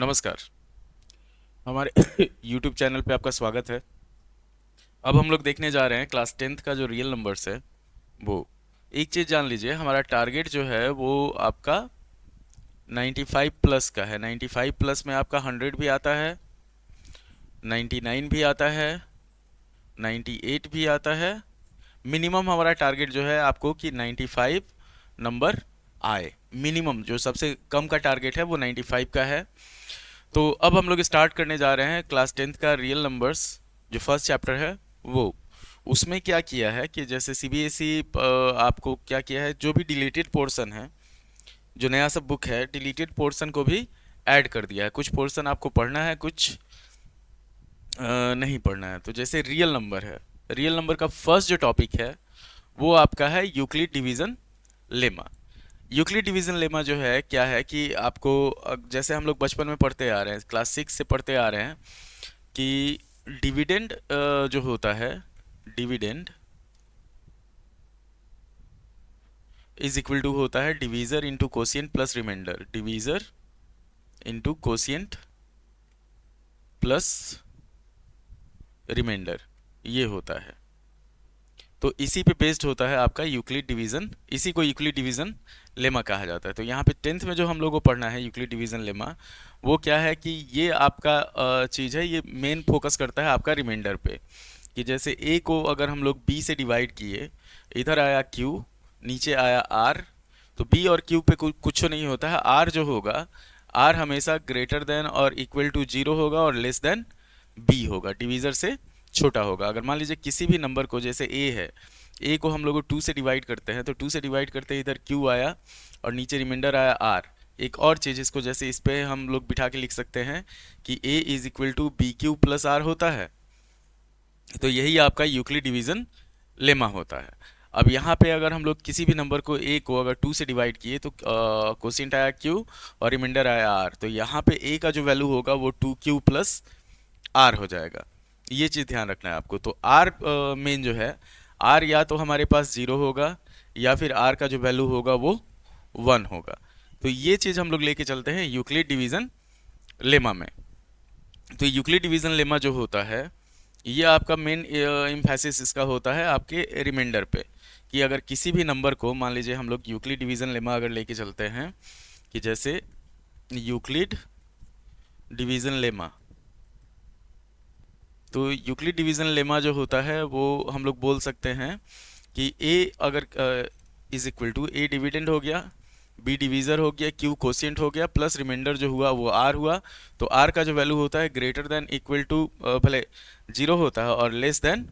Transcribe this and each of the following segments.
नमस्कार। हमारे YouTube channel पे आपका स्वागत है। अब हम लोग देखने जा रहे हैं क्लास टेंथ का जो रियल नंबर्स है वो। एक चीज़ जान लीजिए, हमारा टारगेट जो है वो आपका 95 प्लस का है। 95 प्लस में आपका 100 भी आता है, 99 भी आता है, 98 भी आता है। मिनिमम हमारा टारगेट जो है आपको कि 95 नंबर आए। मिनिमम जो सबसे कम का टारगेट है वो 95 का है। तो अब हम लोग स्टार्ट करने जा रहे हैं क्लास टेंथ का रियल नंबर्स, जो फर्स्ट चैप्टर है वो। उसमें क्या किया है कि जैसे सीबीएसई आपको क्या किया है, जो भी डिलीटेड पोर्शन है, जो नया सब बुक है, डिलीटेड पोर्शन को भी ऐड कर दिया है। कुछ पोर्शन आपको पढ़ना है, कुछ नहीं पढ़ना है। तो जैसे रियल नंबर है, रियल नंबर का फर्स्ट जो टॉपिक है वो आपका है Euclid division lemma. Euclid division lemma जो है क्या है कि आपको जैसे हम लोग बचपन में पढ़ते आ रहे हैं, क्लास 6 से पढ़ते आ रहे हैं कि डिविडेंड जो होता है, डिविडेंड इज इक्वल टू होता है divisor into quotient plus remainder. Divisor into quotient plus remainder, ये होता है। तो इसी पे बेस्ड होता है आपका यूक्लिड डिवीजन, इसी को यूक्लिड डिवीजन लेमा कहा जाता है। तो यहाँ पे टेंथ में जो हम लोग को पढ़ना है यूक्लिड डिवीजन लेमा, वो क्या है कि ये आपका चीज़ है, ये मेन फोकस करता है आपका रिमाइंडर पे। कि जैसे ए को अगर हम लोग बी से डिवाइड किए, इधर आया क्यू, नीचे आया आर, तो बी और क्यू पे कुछ नहीं होता है। आर जो होगा, आर हमेशा ग्रेटर देन और इक्वल टू जीरो होगा और लेस देन बी होगा, डिवीजर से छोटा होगा। अगर मान लीजिए किसी भी नंबर को, जैसे ए है, ए को हम लोग 2 से डिवाइड करते हैं, तो 2 से डिवाइड करते हैं, इधर क्यू आया और नीचे रिमाइंडर आया आर। एक और चीज़, इसको जैसे इस पे हम लोग बिठा के लिख सकते हैं कि A is equal to B Q plus R होता है। तो यही आपका यूक्लिड डिवीजन लेमा होता है। अब यहाँ पे अगर हम लोग किसी भी नंबर को ए को अगर 2 से डिवाइड किए, तो कोशिएंट आया क्यू और रिमाइंडर आया आर, तो यहाँ पे ए का जो वैल्यू होगा वो 2q प्लस आर हो जाएगा। ये चीज़ ध्यान रखना है आपको। तो आर मेन जो है, आर या तो हमारे पास जीरो होगा या फिर आर का जो वैल्यू होगा वो 1 होगा। तो ये चीज़ हम लोग लेके चलते हैं यूक्लिड डिवीजन लेमा में। तो यूक्लिड डिवीजन लेमा जो होता है, ये आपका मेन एम्फेसिस इसका होता है आपके रिमाइंडर पे। कि अगर किसी भी नंबर को, मान लीजिए हम लोग यूक्लिड डिवीजन लेमा अगर लेके चलते हैं कि जैसे यूक्लिड डिवीजन लेमा, तो यूक्लिड डिवीजन लेमा जो होता है वो हम लोग बोल सकते हैं कि ए अगर is equal to, A dividend हो गया, बी डिवीजर हो गया, क्यू कोशिएंट हो गया, प्लस रिमाइंडर जो हुआ वो आर हुआ। तो आर का जो वैल्यू होता है ग्रेटर देन इक्वल टू, भले जीरो होता है और लेस देन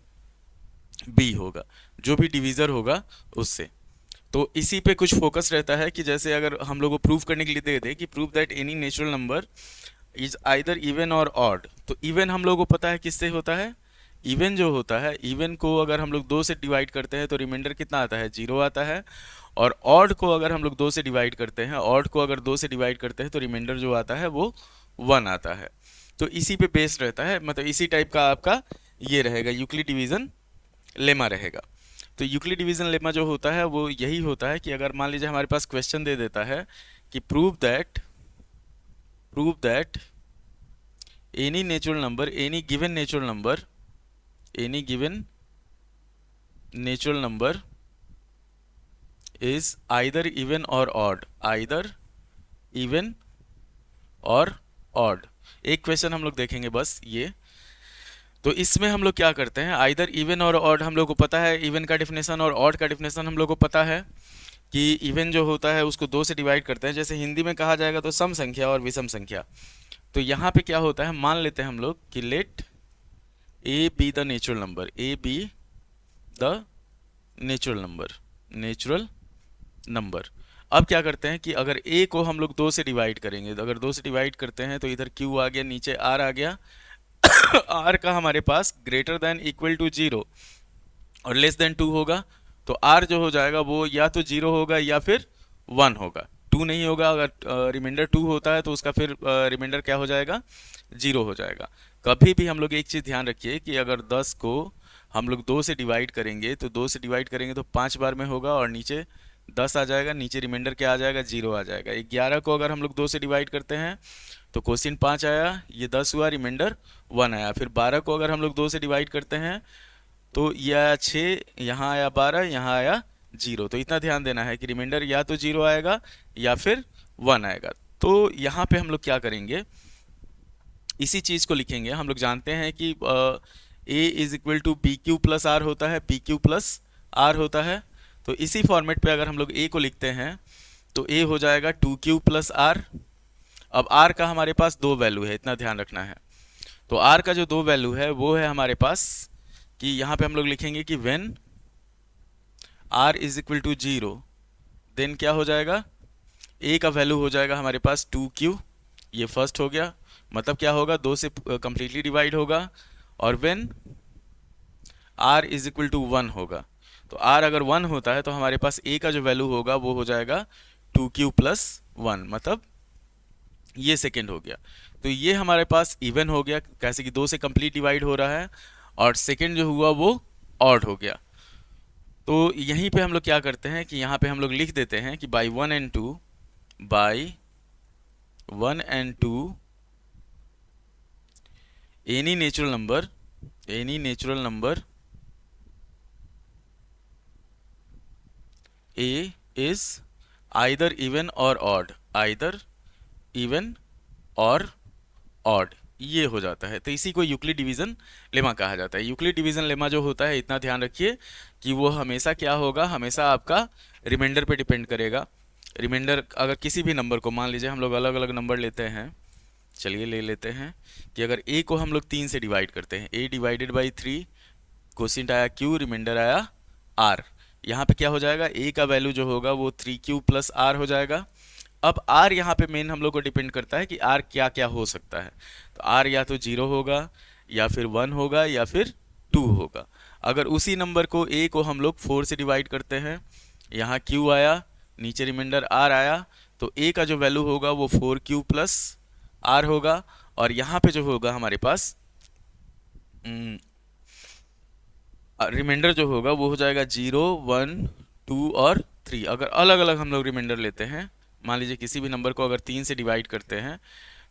बी होगा, जो भी डिवीजर होगा उससे। तो इसी पे कुछ फोकस रहता है कि जैसे अगर हम लोग को प्रूव करने के लिए दे दे कि prove that any natural number is either even और ऑड। तो इवन हम लोगों को पता है किससे होता है, इवन जो होता है, इवन को अगर हम लोग 2 से डिवाइड करते हैं तो रिमाइंडर कितना आता है, जीरो आता है। और ऑड को अगर हम लोग 2 से डिवाइड करते हैं, ऑड को अगर 2 से डिवाइड करते हैं तो रिमाइंडर जो आता है वो 1 आता है। तो इसी पे बेस्ड रहता है, मतलब इसी टाइप का आपका ये रहेगा, यूक्लिड डिवीजन लेमा रहेगा। तो यूक्लिड डिवीजन लेमा जो होता है वो यही होता है कि अगर मान लीजिए हमारे पास क्वेश्चन दे देता है कि prove that any natural number, any given natural number is either even और ऑड, आइदर इवन और ऑड। एक क्वेश्चन हम लोग देखेंगे बस ये। तो इसमें हम लोग क्या करते हैं, आइदर इवन और ऑड हम लोग को पता है, इवन का डेफिनेशन और ऑड का डेफिनेशन हम लोग को पता है कि इवन जो होता है उसको 2 से डिवाइड करते हैं। जैसे हिंदी में कहा जाएगा तो सम संख्या और विषम संख्या। तो यहाँ पे क्या होता है, मान लेते हैं हम लोग कि let A B the natural number, A B the natural number. अब क्या करते हैं कि अगर a को हम लोग 2 से डिवाइड करेंगे, तो अगर 2 से डिवाइड करते हैं तो इधर q आ गया, नीचे r आ गया। r का हमारे पास greater than equal to zero और लेस देन 2 होगा। तो r जो हो जाएगा वो या तो जीरो होगा या फिर 1 होगा, 2 नहीं होगा। अगर रिमाइंडर 2 होता है तो उसका फिर रिमाइंडर क्या हो जाएगा, जीरो हो जाएगा। कभी भी हम लोग एक चीज़ ध्यान रखिए कि अगर 10 को हम लोग 2 से डिवाइड करेंगे, तो 2 से डिवाइड करेंगे तो 5 बार में होगा और नीचे 10 आ जाएगा, नीचे रिमाइंडर क्या आ जाएगा, जीरो आ जाएगा। 11 को अगर हम लोग 2 से डिवाइड करते हैं तो क्वेश्चन 5 आया, ये 10 हुआ, रिमाइंडर 1 आया। फिर 12 को अगर हम लोग 2 से डिवाइड करते हैं तो ये आया 6, यहाँ आया 12, यहाँ आया 0। तो इतना ध्यान देना है कि रिमाइंडर या तो 0 आएगा या फिर 1 आएगा। तो यहाँ पे हम लोग क्या करेंगे, इसी चीज़ को लिखेंगे। हम लोग जानते हैं कि A is equal to P Q plus R होता है, पी क्यू प्लस आर होता है। तो इसी फॉर्मेट पे अगर हम लोग ए को लिखते हैं तो ए हो जाएगा 2q प्लस आर। अब आर का हमारे पास दो वैल्यू है, इतना ध्यान रखना है। तो आर का जो दो वैल्यू है वो है हमारे पास कि यहाँ पे हम लोग लिखेंगे कि when R is equal to 0 then क्या हो जाएगा, ए का वैल्यू हो जाएगा हमारे पास 2q। ये फर्स्ट हो गया, मतलब क्या होगा, 2 से कंप्लीटली डिवाइड होगा। और when R is equal to 1 होगा, तो आर अगर 1 होता है तो हमारे पास ए का जो वैल्यू होगा वो हो जाएगा 2q प्लस 1, मतलब ये सेकेंड हो गया। तो ये हमारे पास इवन हो गया, कैसे कि 2 से कंप्लीट डिवाइड हो रहा है, और सेकेंड जो हुआ वो ऑड हो गया। तो यहीं पे हम लोग क्या करते हैं कि यहाँ पे हम लोग लिख देते हैं कि by 1 and 2 any natural number A is either even और ऑड, ये हो जाता है। तो इसी को यूक्लिड डिवीजन लेमा कहा जाता है। यूक्लिड डिवीजन लेमा जो होता है, इतना ध्यान रखिए कि वो हमेशा क्या होगा, हमेशा आपका रिमाइंडर पे डिपेंड करेगा। रिमाइंडर अगर किसी भी नंबर को, मान लीजिए हम लोग अलग अलग नंबर लेते हैं, चलिए ले लेते हैं कि अगर a को हम लोग 3 से डिवाइड करते हैं, a डिवाइडेड बाई 3, क्वोशिएंट आया q, रिमाइंडर आया r। यहाँ पे क्या हो जाएगा, a का वैल्यू जो होगा वो 3q प्लस r हो जाएगा। अब r यहाँ पे मेन हम लोग को डिपेंड करता है कि r क्या क्या हो सकता है। तो r या तो 0 होगा, या फिर 1 होगा, या फिर 2 होगा। अगर उसी नंबर को a को हम लोग 4 से डिवाइड करते हैं, यहाँ q आया, नीचे रिमाइंडर r आया, तो a का जो वैल्यू होगा वो 4q प्लस r होगा। और यहाँ पे जो होगा हमारे पास रिमाइंडर जो होगा वो हो जाएगा 0, 1, 2 और 3। अगर अलग अलग हम लोग रिमाइंडर लेते हैं, मान लीजिए किसी भी नंबर को अगर 3 से डिवाइड करते हैं,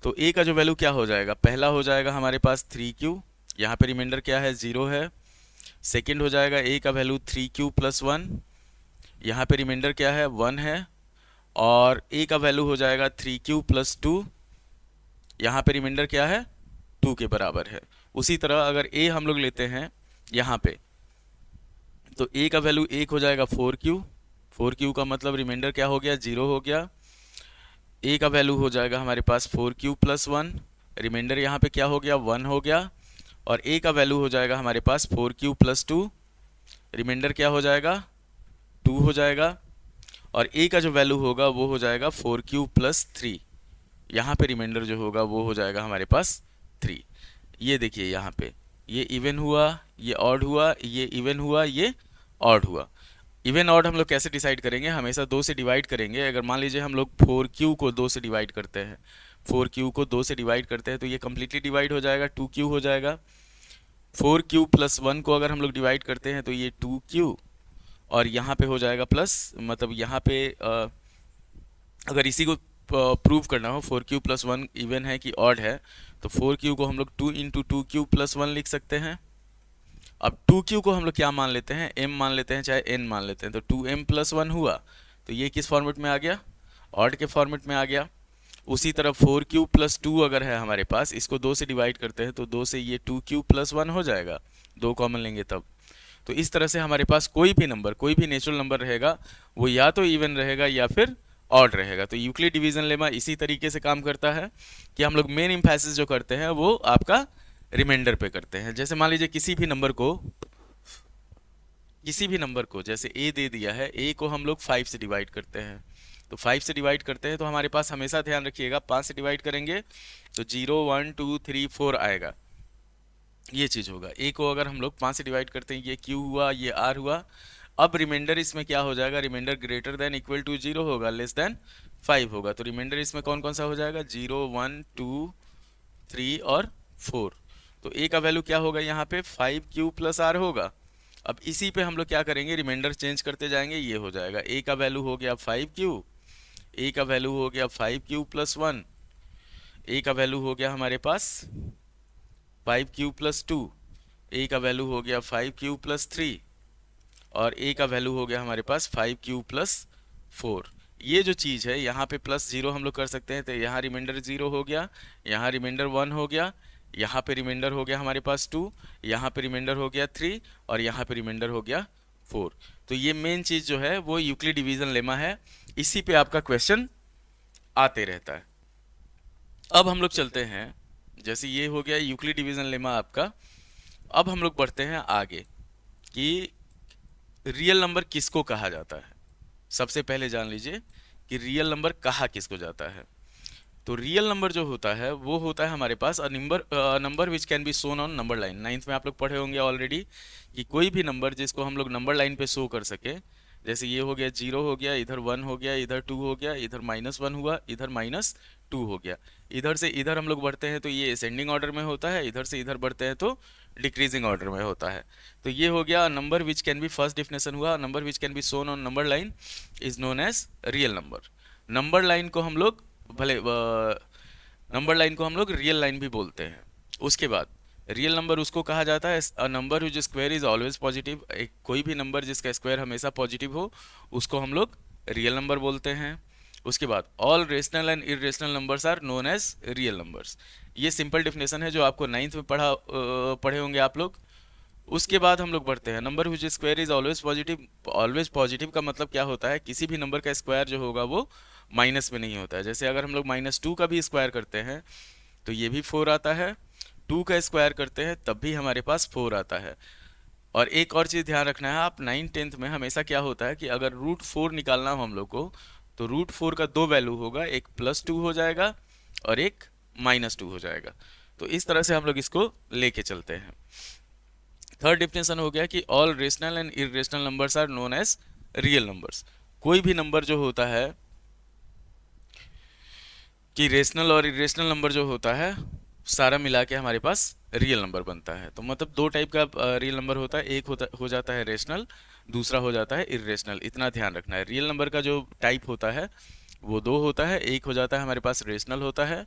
तो a का जो वैल्यू क्या हो जाएगा, पहला हो जाएगा हमारे पास 3q, यहाँ पे रिमाइंडर क्या है, 0 है। सेकंड हो जाएगा a का वैल्यू 3q प्लस 1, यहाँ पे रिमाइंडर क्या है, 1 है। और a का वैल्यू हो जाएगा 3q प्लस 2, यहाँ पे रिमाइंडर क्या है, 2 के बराबर है। उसी तरह अगर a हम लोग लेते हैं यहाँ पे, तो a का वैल्यू 1 हो जाएगा 4q का मतलब रिमाइंडर क्या हो गया, 0 हो गया। a का वैल्यू हो जाएगा हमारे पास 4q प्लस 1, रिमाइंडर यहाँ पे क्या हो गया, 1 हो गया। और a का वैल्यू हो जाएगा हमारे पास 4q प्लस 2, रिमाइंडर क्या हो जाएगा, 2 हो जाएगा। और a का जो वैल्यू होगा वो हो जाएगा 4q प्लस 3, यहाँ पे रिमाइंडर जो होगा वो हो जाएगा हमारे पास 3। ये देखिए यहाँ पे ये इवन हुआ, ये ऑड हुआ, ये इवन हुआ, ये ऑड हुआ। इवन ऑड हम लोग कैसे डिसाइड करेंगे, हमेशा 2 से डिवाइड करेंगे। अगर मान लीजिए हम लोग 4q को 2 से डिवाइड करते हैं, 4q को 2 से डिवाइड करते हैं तो ये कम्प्लीटली डिवाइड हो जाएगा, 2q हो जाएगा। 4q प्लस 1 को अगर हम लोग डिवाइड करते हैं तो ये 2q, और यहाँ पे हो जाएगा प्लस, मतलब यहाँ पे अगर इसी को प्रूव करना हो 4q प्लस 1 इवन है कि ऑड है, तो 4q को हम लोग 2 इंटू 2q प्लस 1 लिख सकते हैं। अब 2q को हम लोग क्या मान लेते हैं, m मान लेते हैं, चाहे n मान लेते हैं। तो 2m प्लस 1 हुआ, तो ये किस फॉर्मेट में आ गया, ऑड के फॉर्मेट में आ गया। उसी तरह 4q प्लस 2 अगर है हमारे पास, इसको 2 से डिवाइड करते हैं तो 2 से ये 2q प्लस 1 हो जाएगा, 2 कॉमन लेंगे तब। तो इस तरह से हमारे पास कोई भी नंबर, कोई भी नेचुरल नंबर रहेगा वो या तो इवन रहेगा या फिर ऑड रहेगा। तो यूक्लिड डिवीजन लेमा इसी तरीके से काम करता है कि हम लोग मेन एम्फेसिस जो करते हैं वो आपका रिमाइंडर पे करते हैं। जैसे मान लीजिए किसी भी नंबर को जैसे a दे दिया है, a को हम लोग 5 से डिवाइड करते हैं, तो 5 से डिवाइड करते हैं तो हमारे पास हमेशा ध्यान रखिएगा 5 से डिवाइड करेंगे तो 0, 1, 2, 3, 4 आएगा, ये चीज़ होगा। a को अगर हम लोग 5 से डिवाइड करते हैं, ये q हुआ, ये r हुआ। अब रिमाइंडर इसमें क्या हो जाएगा, remainder greater than equal to 0 होगा, लेस देन 5 होगा। तो रिमाइंडर इसमें कौन कौन सा हो जाएगा, 0, 1, 2, 3 और 4। तो a का वैल्यू क्या होगा यहाँ पे, 5q प्लस r होगा। अब इसी पे हम लोग क्या करेंगे, रिमाइंडर चेंज करते जाएंगे, ये हो जाएगा a का वैल्यू हो गया 5q, a का वैल्यू हो गया 5q प्लस 1, ए का वैल्यू हो गया हमारे पास 5 क्यू + 2, ए का वैल्यू हो गया 5 क्यू + 3, और ए का वैल्यू हो गया हमारे पास 5 क्यू + 4। ये जो चीज़ है यहाँ पे +0 हम लोग कर सकते हैं, तो यहाँ रिमाइंडर 0 हो गया, यहाँ रिमाइंडर 1 हो गया, यहाँ पे रिमाइंडर हो गया हमारे पास 2, यहाँ पे रिमाइंडर हो गया 3, और यहाँ पे रिमाइंडर हो गया 4। तो ये मेन चीज़ जो है वो यूक्लिड डिवीजन लेमा है, इसी पे आपका क्वेश्चन आते रहता है। अब हम लोग चलते हैं, जैसे ये हो गया यूक्लिड डिवीजन लेमा आपका। अब हम लोग बढ़ते हैं आगे कि रियल नंबर किसको कहा जाता है। सबसे पहले जान लीजिए कि रियल नंबर कहा किसको जाता है। तो रियल नंबर जो होता है वो होता है हमारे पास number which can be shown on number line. 9th में आप लोग पढ़े होंगे ऑलरेडी कि कोई भी नंबर जिसको हम लोग नंबर लाइन पे शो कर सके, जैसे ये हो गया 0 हो गया, इधर 1 हो गया, इधर 2 हो गया, इधर -1 हुआ, इधर -2 हो गया। इधर से इधर हम लोग बढ़ते हैं तो ये असेंडिंग ऑर्डर में होता है, इधर से इधर बढ़ते हैं तो डिक्रीजिंग ऑर्डर में होता है। तो ये हो गया number which can be, first definition हुआ, number which can be shown on number line is known as real number. Number line को हम लोग भले नंबर लाइन को हम लोग रियल लाइन भी बोलते हैं। उसके बाद रियल नंबर उसको कहा जाता है a number whose square is always positive. एक कोई भी नंबर जिसका स्क्वायर हमेशा पॉजिटिव हो उसको हम लोग रियल नंबर बोलते हैं। उसके बाद all rational and irrational numbers are known as real numbers. ये सिंपल डेफिनेशन है जो आपको 9th में पढ़े होंगे आप लोग। उसके बाद हम लोग बढ़ते हैं number whose square is always positive. Always positive का मतलब क्या होता है, किसी भी नंबर का स्क्वायर जो होगा वो माइनस में नहीं होता है। जैसे अगर हम लोग -2 का भी स्क्वायर करते हैं तो ये भी 4 आता है, 2 का स्क्वायर करते हैं तब भी हमारे पास 4 आता है। और एक और चीज़ ध्यान रखना है, आप 9th 10th में हमेशा क्या होता है कि अगर √4 निकालना हो हम लोग को तो √4 का दो वैल्यू होगा, एक +2 हो जाएगा और एक -2 हो जाएगा। तो इस तरह से हम लोग इसको लेके चलते हैं। थर्ड डेफिनेशन हो गया कि all rational and irrational numbers are known as real numbers. कोई भी नंबर जो होता है कि रेशनल और इरेशनल नंबर जो होता है सारा मिला के हमारे पास रियल नंबर बनता है। तो मतलब दो टाइप का रियल नंबर होता है, एक हो जाता है रेशनल, दूसरा हो जाता है इरेशनल। इतना ध्यान रखना है। रियल नंबर का जो टाइप होता है वो दो होता है, एक हो जाता है हमारे पास रेशनल होता है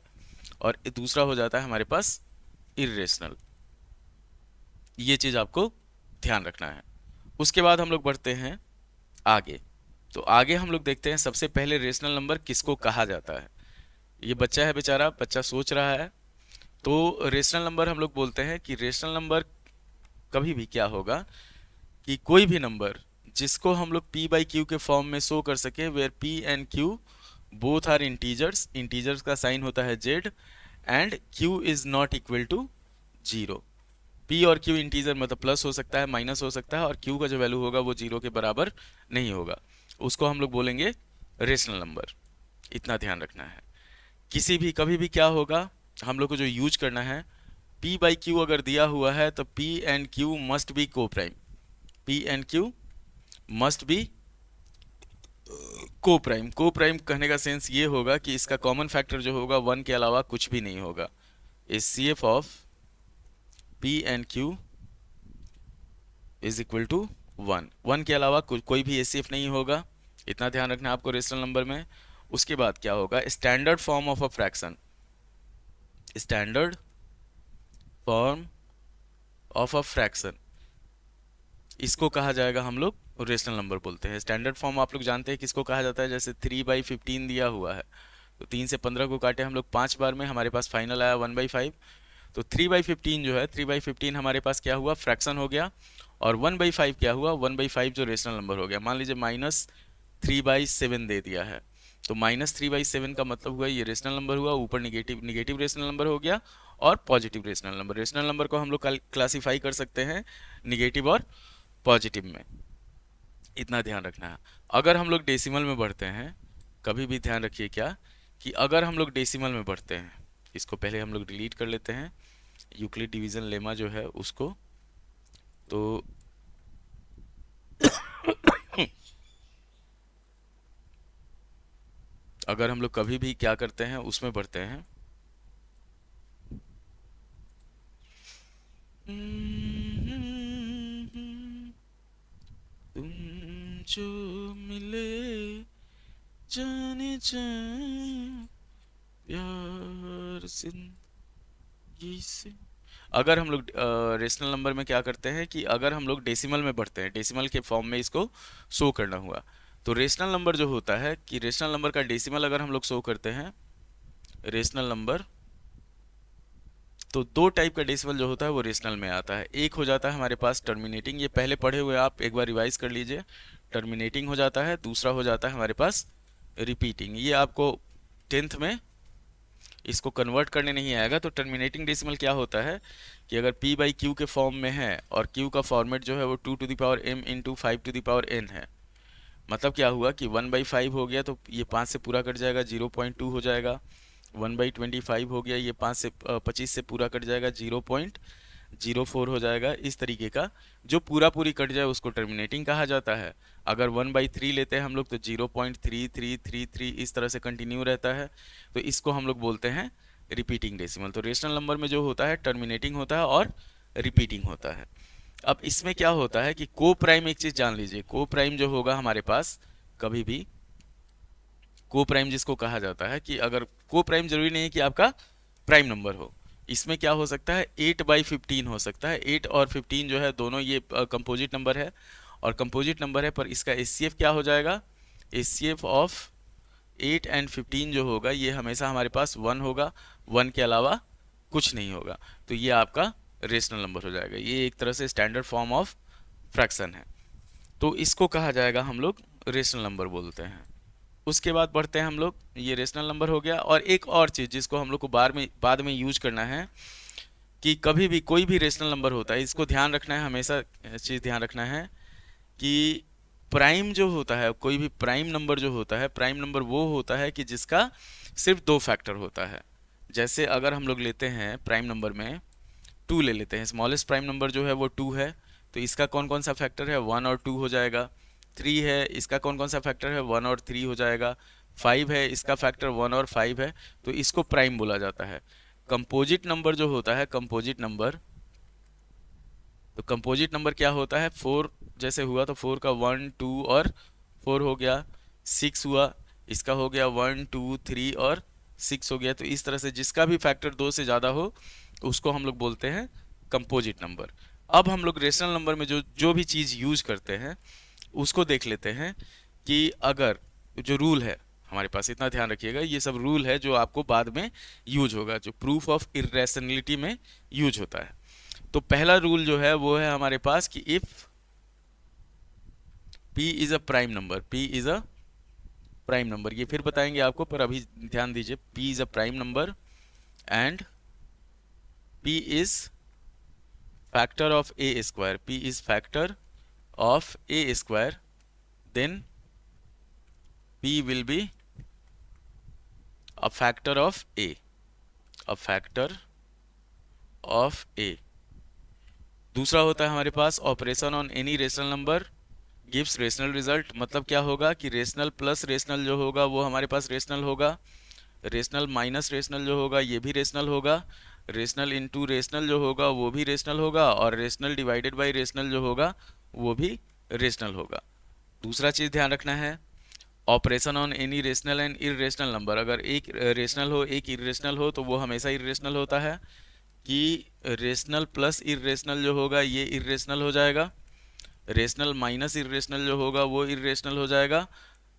और दूसरा हो जाता है हमारे पास इरेशनल। ये चीज़ आपको ध्यान रखना है। उसके बाद हम लोग बढ़ते हैं आगे। तो आगे हम लोग देखते हैं सबसे पहले रेशनल नंबर किसको कहा जाता है। ये बच्चा है बेचारा, बच्चा सोच रहा है। तो रेशनल नंबर हम लोग बोलते हैं कि रेशनल नंबर कभी भी क्या होगा कि कोई भी नंबर जिसको हम लोग p/q के फॉर्म में शो कर सके, where p and q both are integers, integers का साइन होता है z, and q is not equal to 0। p और q इंटीजर मतलब प्लस हो सकता है, माइनस हो सकता है, और q का जो वैल्यू होगा वो 0 के बराबर नहीं होगा, उसको हम लोग बोलेंगे रेशनल नंबर। इतना ध्यान रखना है। किसी भी कभी भी क्या होगा, हम लोग को जो यूज करना है, p/q अगर दिया हुआ है तो p and q must be coprime. p and q must be coprime. Coprime कहने का सेंस ये होगा कि इसका कॉमन फैक्टर जो होगा 1 के अलावा कुछ भी नहीं होगा। HCF of p and q is equal to 1। 1 के अलावा कोई भी HCF नहीं होगा। इतना ध्यान रखना है आपको रेशनल नंबर में। उसके बाद क्या होगा, standard form of a fraction, standard form of a fraction, इसको कहा जाएगा हम लोग रेशनल नंबर बोलते हैं। स्टैंडर्ड फॉर्म आप लोग जानते हैं किसको कहा जाता है, जैसे 3/15 दिया हुआ है तो 3 से 15 को काटे हम लोग 5 बार में, हमारे पास फाइनल आया 1/5। तो 3/15 जो है, 3/15 हमारे पास क्या हुआ, फ्रैक्शन हो गया, और 1/5 क्या हुआ, 1/5 जो रेशनल नंबर हो गया। मान लीजिए -3/7 दे दिया है, तो -3/7 का मतलब हुआ ये रेशनल नंबर हुआ, ऊपर निगेटिव रेशनल नंबर हो गया और positive rational number. Rational number को हम लोग क्लासीफाई कर सकते हैं निगेटिव और पॉजिटिव में। इतना ध्यान रखना है। अगर हम लोग डेसिमल में बढ़ते हैं, कभी भी ध्यान रखिए क्या कि अगर हम लोग डेसिमल में बढ़ते हैं, इसको पहले हम लोग डिलीट कर लेते हैं यूक्लिड डिवीजन लेमा जो है उसको। तो अगर हम लोग कभी भी क्या करते हैं उसमें बढ़ते हैं, तुम जो मिले जाने जा प्यार जिंदगी से, अगर हम लोग रेशनल नंबर में क्या करते हैं कि अगर हम लोग डेसिमल में बढ़ते हैं, डेसिमल के फॉर्म में इसको शो करना हुआ, तो रेशनल नंबर जो होता है कि रेशनल नंबर का डेसिमल अगर हम लोग शो करते हैं रेशनल नंबर, तो दो टाइप का डेसिमल जो होता है वो रेशनल में आता है। एक हो जाता है हमारे पास टर्मिनेटिंग, ये पहले पढ़े हुए आप एक बार रिवाइज कर लीजिए, टर्मिनेटिंग हो जाता है। दूसरा हो जाता है हमारे पास रिपीटिंग, ये आपको 10th में इसको कन्वर्ट करने नहीं आएगा। तो टर्मिनेटिंग डेसिमल क्या होता है कि अगर p बाई क्यू के फॉर्म में है और q का फॉर्मेट जो है वो 2 to the power m into 5 to the power n है, मतलब क्या हुआ कि 1/5 हो गया तो ये 5 से पूरा कट जाएगा 0.2 हो जाएगा। 1/25 हो गया, ये 5 से 25 से पूरा कट जाएगा 0.04 हो जाएगा। इस तरीके का जो पूरा पूरी कट जाए उसको टर्मिनेटिंग कहा जाता है। अगर 1/3 लेते हैं हम लोग तो 0.3333 इस तरह से कंटिन्यू रहता है, तो इसको हम लोग बोलते हैं रिपीटिंग डेसिमल। तो रेशनल नंबर में जो होता है टर्मिनेटिंग होता है और रिपीटिंग होता है। अब इसमें क्या होता है कि को प्राइम, एक चीज जान लीजिए, को प्राइम जो होगा हमारे पास कभी भी, को प्राइम जिसको कहा जाता है कि अगर को प्राइम जरूरी नहीं है कि आपका प्राइम नंबर हो, इसमें क्या हो सकता है 8/15 हो सकता है। 8 और 15 जो है दोनों ये कंपोजिट नंबर है और कंपोजिट नंबर है, पर इसका एचसीएफ क्या हो जाएगा, एचसीएफ ऑफ 8 एंड 15 जो होगा ये हमेशा हमारे पास 1 होगा, 1 के अलावा कुछ नहीं होगा। तो ये आपका रेशनल नंबर हो जाएगा। ये एक तरह से स्टैंडर्ड फॉर्म ऑफ फ्रैक्शन है, तो इसको कहा जाएगा हम लोग रेशनल नंबर बोलते हैं। उसके बाद बढ़ते हैं हम लोग, ये रेशनल नंबर हो गया। और एक और चीज़ जिसको हम लोग को बाद में यूज करना है कि कभी भी कोई भी रेशनल नंबर होता है, इसको ध्यान रखना है, हमेशा चीज़ ध्यान रखना है कि प्राइम जो होता है, कोई भी प्राइम नंबर जो होता है, प्राइम नंबर वो होता है कि जिसका सिर्फ 2 फैक्टर होता है। जैसे अगर हम लोग लेते हैं प्राइम नंबर में 2 ले लेते हैं, स्मॉलेस्ट प्राइम नंबर जो है वो 2 है, तो इसका कौन कौन सा फैक्टर है, 1 और 2 हो जाएगा। 3 है, इसका कौन कौन सा फैक्टर है, 1 और 3 हो जाएगा। 5 है, इसका फैक्टर 1 और 5 है, तो इसको प्राइम बोला जाता है। कंपोजिट नंबर जो होता है, कंपोजिट नंबर, तो कंपोजिट नंबर क्या होता है, 4 जैसे हुआ तो 4 का 1 2 और 4 हो गया। 6 हुआ, इसका हो गया 1 2 3 और 6 हो गया। तो इस तरह से जिसका भी फैक्टर 2 से ज़्यादा हो उसको हम लोग बोलते हैं कंपोजिट नंबर। अब हम लोग रेशनल नंबर में जो जो भी चीज़ यूज करते हैं उसको देख लेते हैं कि अगर जो रूल है हमारे पास, इतना ध्यान रखिएगा, ये सब रूल है जो आपको बाद में यूज होगा, जो प्रूफ ऑफ इरेशनलिटी में यूज होता है। तो पहला रूल जो है वो है हमारे पास कि if p is a prime number, p is a prime number, ये फिर बताएंगे आपको, पर अभी ध्यान दीजिए, p is a prime number and p is factor of a square, p is factor of a square, then p will be a factor of a, a factor of a। दूसरा होता है हमारे पास operation on any rational number gives rational result. मतलब क्या होगा कि rational plus rational जो होगा वो हमारे पास रेशनल होगा, रेशनल माइनस रेशनल जो होगा ये भी रेशनल होगा, रेशनल इनटू रेशनल जो होगा वो भी रेशनल होगा, और रेशनल डिवाइडेड बाय रेशनल जो होगा वो भी रेशनल होगा। दूसरा चीज़ ध्यान रखना है, operation on any rational and irrational number, अगर एक रेशनल हो एक इरेशनल हो तो वो हमेशा इरेशनल होता है, कि रेशनल प्लस इरेशनल जो होगा ये इरेशनल हो जाएगा, रेशनल माइनस इरेशनल जो होगा वो इरेशनल हो जाएगा,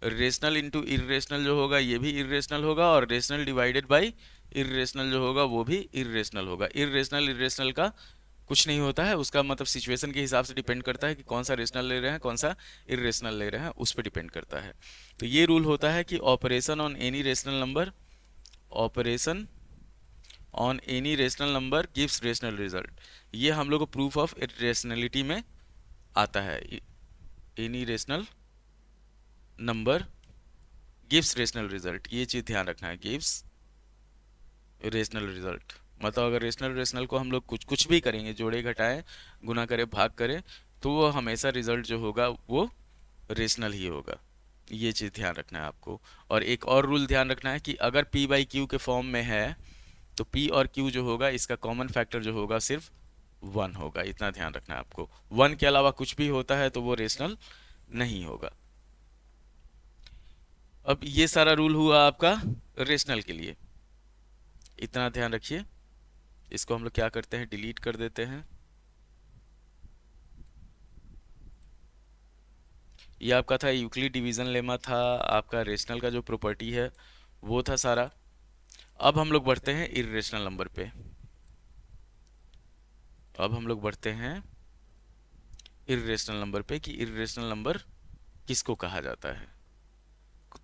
रेशनल इंटू इरेशनल जो होगा ये भी इरेशनल होगा, और रेशनल डिवाइडेड बाय इरेशनल जो होगा वो भी इरेशनल होगा। इरेशनल इरेशनल का कुछ नहीं होता है, उसका मतलब सिचुएशन के हिसाब से डिपेंड करता है कि कौन सा रेशनल ले रहे हैं कौन सा इरेशनल ले रहे हैं, उस पर डिपेंड करता है। तो ये रूल होता है कि operation on any rational number, operation on any rational number gives rational result. ये हम लोग को प्रूफ ऑफ रेशनलिटी में आता है, any rational number gives rational result, ये चीज़ ध्यान रखना है, गिव्स रेशनल रिजल्ट। मतलब अगर रेशनल रेशनल को हम लोग कुछ भी करेंगे, जोड़े घटाएं गुना करें भाग करें, तो वो हमेशा रिजल्ट जो होगा वो रेशनल ही होगा। ये चीज़ ध्यान रखना है आपको। और एक और रूल ध्यान रखना है कि अगर p बाई क्यू के फॉर्म में है तो p और q जो होगा इसका कॉमन फैक्टर जो होगा सिर्फ 1 होगा, इतना ध्यान रखना है आपको। 1 के अलावा कुछ भी होता है तो वो रेशनल नहीं होगा। अब ये सारा रूल हुआ आपका रेशनल के लिए। इतना ध्यान रखिए। इसको हम लोग क्या करते हैं, डिलीट कर देते हैं। ये आपका था यूक्लिड डिवीजन लेमा, था आपका रेशनल का जो प्रॉपर्टी है वो था सारा। अब हम लोग बढ़ते हैं इर्रेशनल नंबर पे। अब हम लोग बढ़ते हैं इर्रेशनल नंबर पे कि इर्रेशनल नंबर किसको कहा जाता है।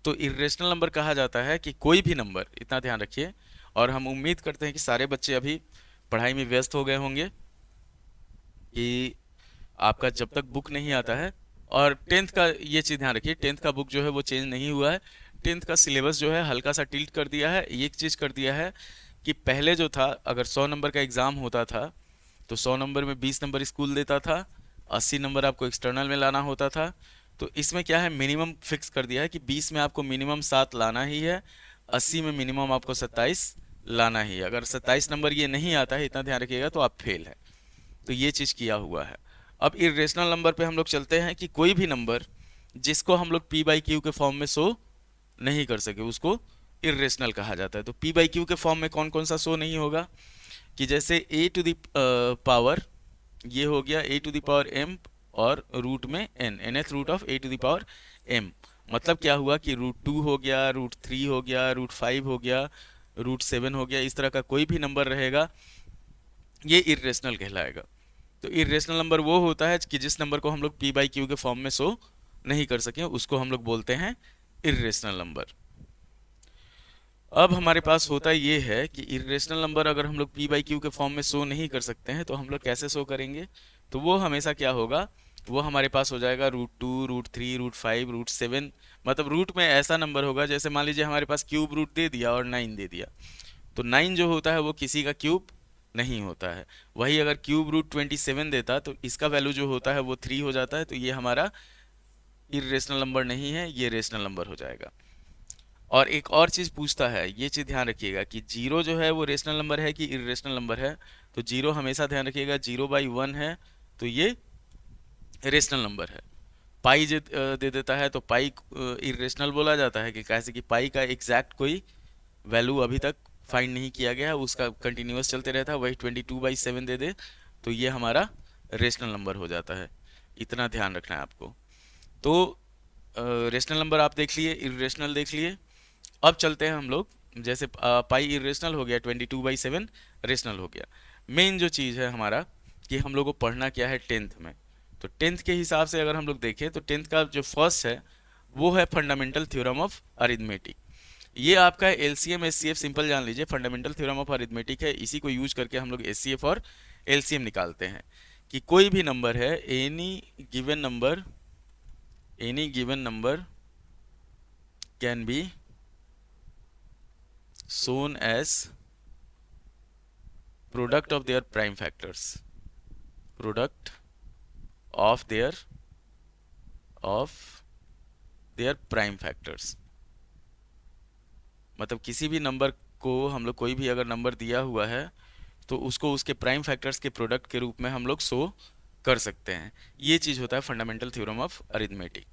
तो इर्रेशनल नंबर कहा जाता है कि कोई भी नंबर, इतना ध्यान रखिए। और हम उम्मीद करते हैं कि सारे बच्चे अभी पढ़ाई में व्यस्त हो गए होंगे, कि आपका जब तक बुक नहीं आता है, और टेंथ का ये चीज़ ध्यान रखिए, टेंथ का बुक जो है वो चेंज नहीं हुआ है। टेंथ का सिलेबस जो है हल्का सा टिल्ट कर दिया है। एक चीज़ कर दिया है कि पहले जो था, अगर 100 नंबर का एग्ज़ाम होता था तो 100 नंबर में 20 नंबर स्कूल देता था, 80 नंबर आपको एक्सटर्नल में लाना होता था। तो इसमें क्या है, मिनिमम फिक्स कर दिया है कि 20 में आपको मिनिमम 7 लाना ही है, 80 में मिनिमम आपको 27 लाना ही है। अगर 27 नंबर ये नहीं आता है, इतना ध्यान रखिएगा, तो आप फेल है। तो ये चीज़ किया हुआ है। अब इरेशनल नंबर पे हम लोग चलते हैं कि कोई भी नंबर जिसको हम लोग पी बाई क्यू के फॉर्म में शो नहीं कर सके उसको इरेशनल कहा जाता है। तो पी बाई क्यू के फॉर्म में कौन कौन सा शो नहीं होगा, कि जैसे ए टू द पावर, ये हो गया A to the power M, और रूट में N, nth root of A to the power M. मतलब क्या हुआ कि √2 हो गया, √3 हो गया, √5 हो गया, √7 हो गया, इस तरह का कोई भी नंबर रहेगा ये इरेशनल कहलाएगा। तो इरेशनल नंबर वो होता है कि जिस नंबर को हम लोग पी बाई क्यू के फॉर्म में शो नहीं कर सकें, उसको हम लोग बोलते हैं इरेशनल नंबर। अब हमारे पास होता ये है कि इरेशनल नंबर अगर हम लोग पी बाई क्यू के फॉर्म में शो नहीं कर सकते हैं तो हम लोग कैसे शो करेंगे। तो वो हमेशा क्या होगा, वो हमारे पास हो जाएगा √2, √3, √5, √7। मतलब रूट में ऐसा नंबर होगा, जैसे मान लीजिए हमारे पास क्यूब रूट दे दिया और 9 दे दिया, तो 9 जो होता है वो किसी का क्यूब नहीं होता है। वही अगर क्यूब √27 देता तो इसका वैल्यू जो होता है वो 3 हो जाता है। तो ये हमारा इरेशनल नंबर नहीं है, ये रेशनल नंबर हो जाएगा। और एक और चीज़ पूछता है, ये चीज़ ध्यान रखिएगा कि जीरो जो है वो रेशनल नंबर है कि इरेशनल नंबर है। तो जीरो हमेशा ध्यान रखिएगा, 0/1 है तो ये रेशनल नंबर है। पाई दे देता है तो पाई इरेशनल बोला जाता है, कि कैसे कि पाई का एग्जैक्ट कोई वैल्यू अभी तक फाइंड नहीं किया गया है, उसका कंटिन्यूअस चलते रहता है। वही 22/7 दे दे तो ये हमारा रेशनल नंबर हो जाता है। इतना ध्यान रखना है आपको। तो रेशनल नंबर आप देख लिए, इरेशनल देख लिए। अब चलते हैं हम लोग, जैसे पाई इरेशनल हो गया, 22/7 रेशनल हो गया। मेन जो चीज़ है हमारा कि हम लोग को पढ़ना क्या है टेंथ में। तो टेंथ के हिसाब से अगर हम लोग देखें तो टेंथ का जो फर्स्ट है वो है फंडामेंटल थ्योरम ऑफ अरिथमेटिक। ये आपका एलसीएम एचसीएफ सिंपल जान लीजिए, फंडामेंटल थ्योरम ऑफ अरिथमेटिक है। इसी को यूज करके हम लोग एचसीएफ और एलसीएम निकालते हैं, कि कोई भी नंबर है, any given number can B shown as product of their prime factors, product of their prime factors। मतलब किसी भी नंबर को हम लोग, कोई भी अगर नंबर दिया हुआ है तो उसको उसके प्राइम फैक्टर्स के प्रोडक्ट के रूप में हम लोग शो कर सकते हैं। ये चीज़ होता है फंडामेंटल थ्योरम ऑफ अरिथमेटिक।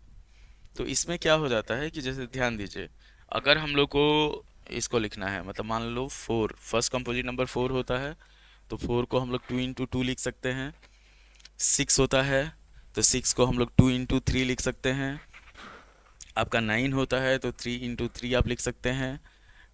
तो इसमें क्या हो जाता है कि जैसे ध्यान दीजिए, अगर हम लोग को इसको लिखना है, मतलब मान लो 4, फर्स्ट कंपोजिट नंबर 4 होता है तो 4 को हम लोग 2 × 2 लिख सकते हैं। 6 होता है तो 6 को हम लोग 2 × 3 लिख सकते हैं। आपका 9 होता है तो 3 × 3 आप लिख सकते हैं।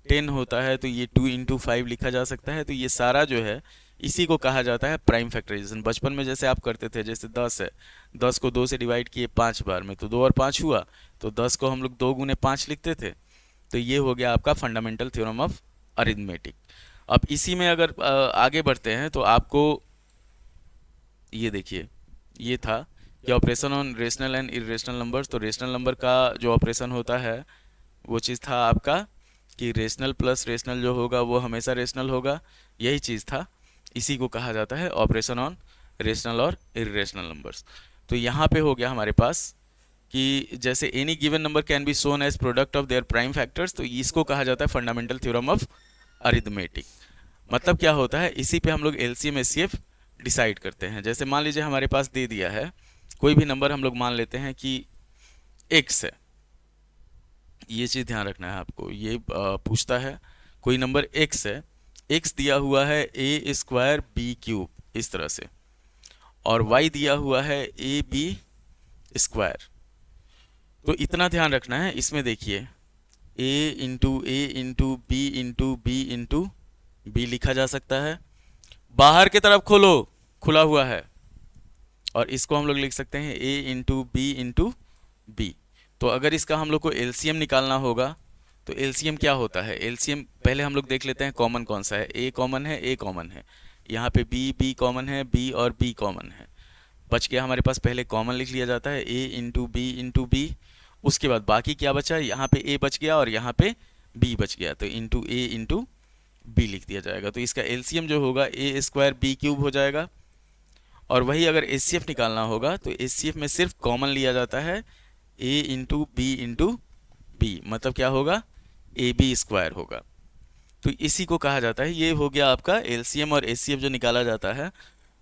10 होता है तो ये 2 × 5 लिखा जा सकता है। तो ये सारा जो है इसी को कहा जाता है प्राइम फैक्टराइजेशन। बचपन में जैसे आप करते थे, जैसे 10 है, 10 को 2 से डिवाइड किए 5 बार में तो 2 और 5 हुआ, तो 10 को हम लोग 2 × 5 लिखते थे। तो ये हो गया आपका फंडामेंटल थ्योरम ऑफ अरिथमेटिक। अब इसी में अगर आगे बढ़ते हैं तो आपको ये देखिए, ये था कि operation on rational and irrational numbers. तो रेशनल नंबर का जो ऑपरेशन होता है वो चीज़ था आपका कि रेशनल प्लस रेशनल जो होगा वो हमेशा रेशनल होगा। यही चीज़ था, इसी को कहा जाता है ऑपरेशन ऑन रेशनल और इरेशनल नंबर्स। तो यहाँ पे हो गया हमारे पास कि जैसे any given number can be shown as product of their prime factors, तो इसको कहा जाता है फंडामेंटल थ्योरम ऑफ अरिथमेटिक। मतलब क्या होता है, इसी पे हम लोग एलसीएम एचसीएफ डिसाइड करते हैं। जैसे मान लीजिए हमारे पास दे दिया है कोई भी नंबर, हम लोग मान लेते हैं कि x है। ये चीज़ ध्यान रखना है आपको, ये पूछता है कोई नंबर x है, x दिया हुआ है ए स्क्वायर बी क्यूब इस तरह से, और y दिया हुआ है ए बी स्क्वायर। तो इतना ध्यान रखना है, इसमें देखिए ए इंटू बी इंटू बी लिखा जा सकता है। बाहर की तरफ खोलो, खुला हुआ है, और इसको हम लोग लिख सकते हैं ए इंटू बी। तो अगर इसका हम लोग को एलसीएम निकालना होगा तो एलसीएम क्या होता है, एलसीएम पहले हम लोग देख लेते हैं कॉमन कौन सा है। ए कॉमन है, ए कॉमन है, यहाँ पे बी कॉमन है, बी और बी कॉमन है, बच गया हमारे पास। पहले कॉमन लिख लिया जाता है ए इंटू बी, उसके बाद बाकी क्या बचा, यहाँ पे ए बच गया और यहाँ पे बी बच गया, तो इंटू ए इंटू बी लिख दिया जाएगा। तो इसका एलसीएम जो होगा ए स्क्वायर बी क्यूब हो जाएगा। और वही अगर एचसीएफ निकालना होगा तो एचसीएफ में सिर्फ कॉमन लिया जाता है ए इंटू बी, मतलब क्या होगा, ए बी स्क्वायर होगा। तो इसी को कहा जाता है, ये हो गया आपका एलसीएम और एचसीएफ जो निकाला जाता है।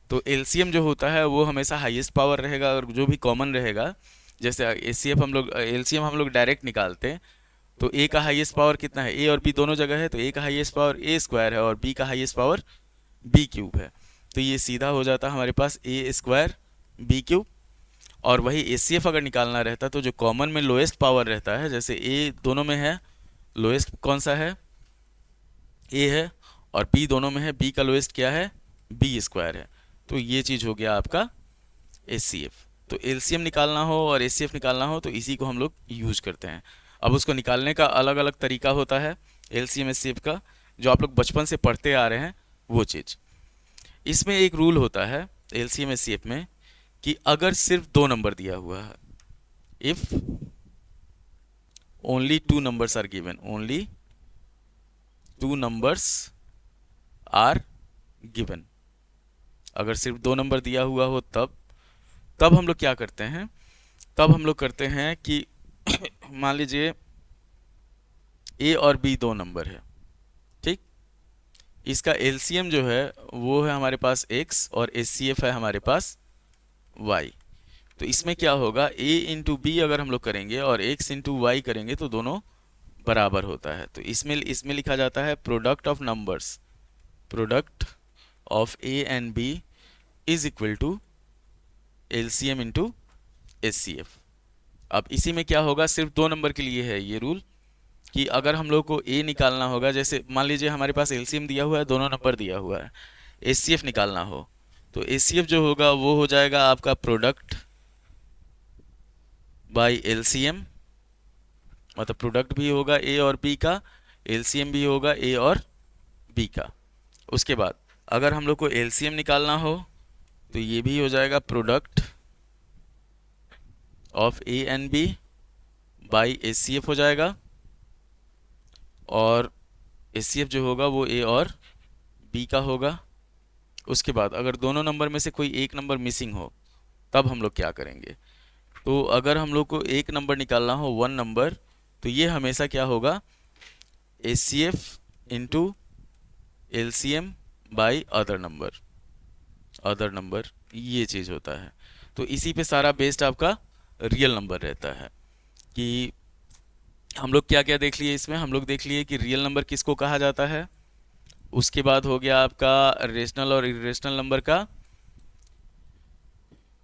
तो एलसीएम जो होता है वो हमेशा हाईएस्ट पावर रहेगा, और जो भी कॉमन रहेगा, जैसे एलसीएम हम लोग डायरेक्ट निकालते हैं, तो ए का हाईएस्ट पावर कितना है, ए और बी दोनों जगह है, तो ए का हाईएस्ट पावर ए स्क्वायर है और बी का हाईएस्ट पावर बी क्यूब है। तो ये सीधा हो जाता है हमारे पास ए स्क्वायर बी क्यूब। और वही एचसीएफ अगर निकालना रहता तो जो कॉमन में लोएस्ट पावर रहता है, जैसे ए दोनों में है, लोएस्ट कौन सा है, ए है, और बी दोनों में है, बी का लोएस्ट क्या है, बी स्क्वायर है। तो ये चीज़ हो गया आपका एचसीएफ। तो एलसीएम निकालना हो और एचसीएफ निकालना हो तो इसी को हम लोग यूज करते हैं। अब उसको निकालने का अलग अलग तरीका होता है एलसीएम एचसीएफ का, जो आप लोग बचपन से पढ़ते आ रहे हैं वो चीज़। इसमें एक रूल होता है एलसीएम एचसीएफ में कि अगर सिर्फ 2 नंबर दिया हुआ है, if only 2 numbers are given, only 2 numbers are given, अगर सिर्फ 2 नंबर दिया हुआ हो तब हम लोग क्या करते हैं, तब हम लोग करते हैं कि मान लीजिए ए और बी 2 नंबर है, ठीक, इसका एलसीएम जो है वो है हमारे पास x और एचसीएफ है हमारे पास y। तो इसमें क्या होगा, a इंटू बी अगर हम लोग करेंगे और x इंटू वाई करेंगे तो दोनों बराबर होता है। तो इसमें लिखा जाता है product of numbers, product of a and b is equal to LCM into HCF. अब इसी में क्या होगा, सिर्फ 2 नंबर के लिए है ये रूल कि अगर हम लोग को a निकालना होगा, जैसे मान लीजिए हमारे पास एलसीएम दिया हुआ है, दोनों नंबर दिया हुआ है, एचसीएफ निकालना हो तो एचसीएफ जो होगा वो हो जाएगा आपका प्रोडक्ट बाय एलसीएम, मतलब प्रोडक्ट भी होगा ए और बी का, एलसीएम भी होगा ए और बी का। उसके बाद अगर हम लोग को एलसीएम निकालना हो तो ये भी हो जाएगा product of A and B by HCF हो जाएगा, और एचसीएफ जो होगा वो ए और बी का होगा। उसके बाद अगर दोनों नंबर में से कोई एक नंबर मिसिंग हो तब हम लोग क्या करेंगे, तो अगर हम लोग को एक नंबर निकालना हो 1 नंबर, तो ये हमेशा क्या होगा, HCF into LCM by other number, ये चीज़ होता है। तो इसी पे सारा बेस्ड आपका रियल नंबर रहता है कि हम लोग क्या क्या देख लिए इसमें, हम लोग देख लिए कि रियल नंबर किसको कहा जाता है, उसके बाद हो गया आपका रेशनल और इरेशनल नंबर का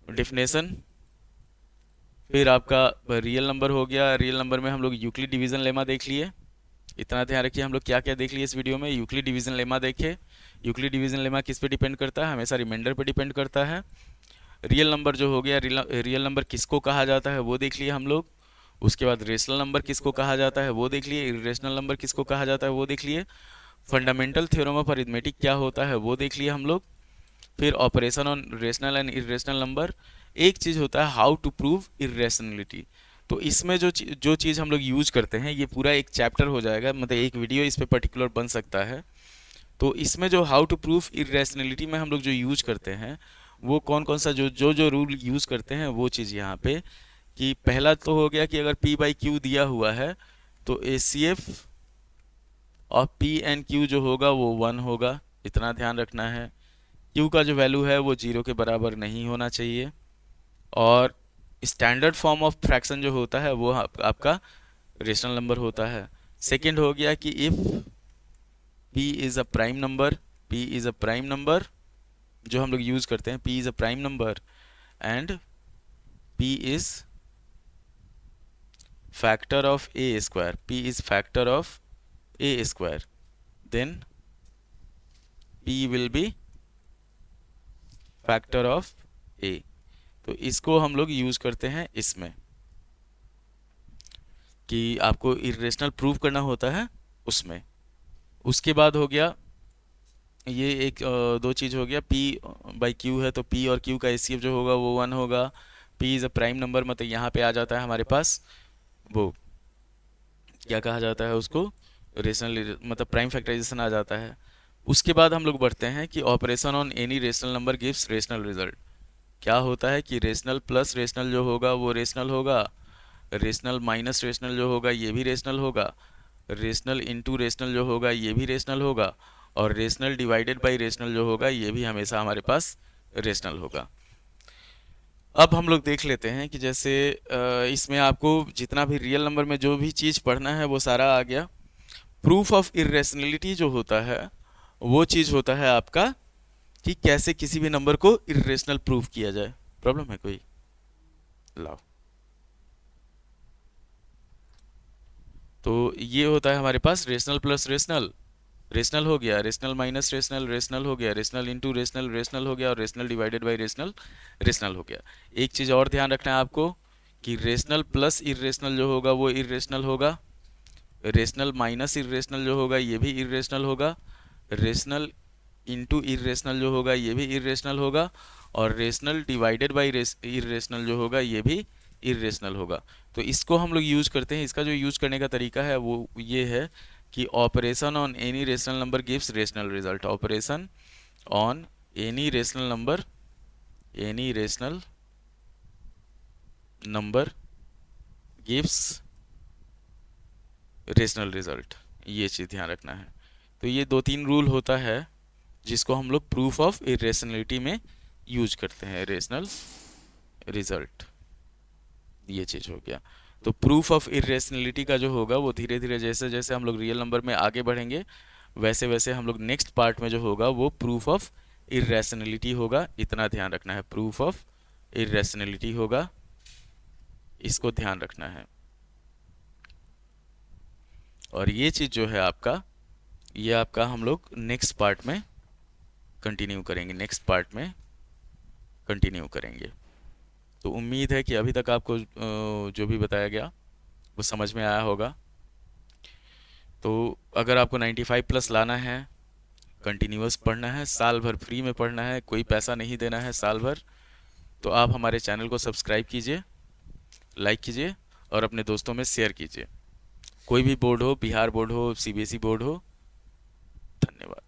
डेफिनेशन, फिर आपका रियल नंबर हो गया, रियल नंबर में हम लोग यूक्लिड डिवीजन लेमा देख लिए। इतना ध्यान रखिए हम लोग क्या क्या देख लिए इस वीडियो में, यूक्लिड डिवीजन लेमा देखे। यूक्लिड डिवीजन लेमा किस पे डिपेंड करता है, हमेशा रिमाइंडर पे डिपेंड करता है। रियल नंबर जो हो गया, रियल नंबर किसको कहा जाता है वो देख लिए हम लोग। उसके बाद रेशनल नंबर किसको कहा जाता है वो देख लिए, इरेशनल नंबर किसको कहा जाता है वो देख लिए, फंडामेंटल थ्योरम ऑफ अरिथमेटिक क्या होता है वो देख लिए हम लोग। फिर operation on rational and irrational number. एक चीज़ होता है हाउ टू प्रूव इरेशनलिटी, तो इसमें जो चीज़ हम लोग यूज करते हैं, ये पूरा एक चैप्टर हो जाएगा, मतलब एक वीडियो इस पे पर्टिकुलर बन सकता है। तो इसमें जो हाउ टू प्रूव इरेशनलिटी में हम लोग जो यूज करते हैं वो कौन कौन सा जो रूल यूज करते हैं वो चीज़ यहाँ पे, कि पहला तो हो गया कि अगर P बाई क्यू दिया हुआ है तो एचसीएफ और P एंड Q जो होगा वो 1 होगा, इतना ध्यान रखना है। Q का जो वैल्यू है वो 0 के बराबर नहीं होना चाहिए, और स्टैंडर्ड फॉर्म ऑफ फ्रैक्शन जो होता है वो आपका रेशनल नंबर होता है। सेकंड हो गया कि if p is a prime number, p is a prime number जो हम लोग यूज करते हैं, p is a prime number and p is factor of a square, p is factor of a square, then p will be factor of a। तो इसको हम लोग use करते हैं इसमें कि आपको इरेशनल प्रूव करना होता है उसमें। उसके बाद हो गया ये एक दो चीज हो गया, p बाई q है तो p और q का एचसीएफ जो होगा वो 1 होगा। p is a prime number, मतलब यहाँ पे आ जाता है हमारे पास वो क्या कहा जाता है उसको, रेशनल मतलब प्राइम फैक्टराइजेशन आ जाता है। उसके बाद हम लोग बढ़ते हैं कि operation on any rational number gives rational result. क्या होता है कि रेशनल प्लस रेशनल जो होगा वो रेशनल होगा, रेशनल माइनस रेशनल जो होगा ये भी रेशनल होगा, रेशनल इनटू रेशनल जो होगा ये भी रेशनल होगा, और रेशनल डिवाइडेड बाय रेशनल जो होगा ये भी हमेशा हमारे पास रेशनल होगा। अब हम लोग देख लेते हैं कि जैसे इसमें आपको जितना भी रियल नंबर में जो भी चीज़ पढ़ना है वो सारा आ गया। प्रूफ ऑफ इरेशनलिटी जो होता है वो चीज़ होता है आपका कि कैसे किसी भी नंबर को इरेशनल प्रूफ किया जाए। प्रॉब्लम है कोई? लाओ। तो ये होता है हमारे पास रेशनल प्लस रेशनल, रेशनल हो गया, रेशनल माइनस रेशनल, रेशनल हो गया, रेशनल इंटू रेशनल, रेशनल हो गया, और rational divided by rational, rational हो गया। एक चीज़ और ध्यान रखना है आपको कि रेशनल प्लस इरेशनल जो होगा वो इरेशनल होगा, रेशनल माइनस इरेशनल जो होगा ये भी इरेशनल होगा, रेशनल इंटू इरेशनल जो होगा ये भी इरेशनल होगा, और रेशनल डिवाइडेड बाई इरेशनल जो होगा ये भी इरेशनल होगा। तो इसको हम लोग यूज करते हैं। इसका जो यूज करने का तरीका है वो ये है कि operation on any rational number gives rational result. Operation on any rational number, any rational number gives rational result, ये चीज़ ध्यान रखना है। तो ये दो तीन रूल होता है जिसको हम लोग प्रूफ ऑफ इरेशनलिटी में यूज करते हैं। रेशनल रिजल्ट ये चीज़ हो गया। तो प्रूफ ऑफ इरेशनलिटी का जो होगा वो धीरे धीरे जैसे जैसे हम लोग रियल नंबर में आगे बढ़ेंगे वैसे वैसे हम लोग नेक्स्ट पार्ट में जो होगा वो प्रूफ ऑफ इरेशनलिटी होगा। इतना ध्यान रखना है, प्रूफ ऑफ इरेशनलिटी होगा, इसको ध्यान रखना है। और ये चीज़ जो है आपका, ये आपका हम लोग नेक्स्ट पार्ट में कंटिन्यू करेंगे, नेक्स्ट पार्ट में कंटिन्यू करेंगे। तो उम्मीद है कि अभी तक आपको जो भी बताया गया वो समझ में आया होगा। तो अगर आपको 95 प्लस लाना है, कंटिन्यूअस पढ़ना है, साल भर फ्री में पढ़ना है, कोई पैसा नहीं देना है साल भर, तो आप हमारे चैनल को सब्सक्राइब कीजिए, लाइक कीजिए और अपने दोस्तों में शेयर कीजिए। कोई भी बोर्ड हो, बिहार बोर्ड हो, सीबीएसई बोर्ड हो। धन्यवाद।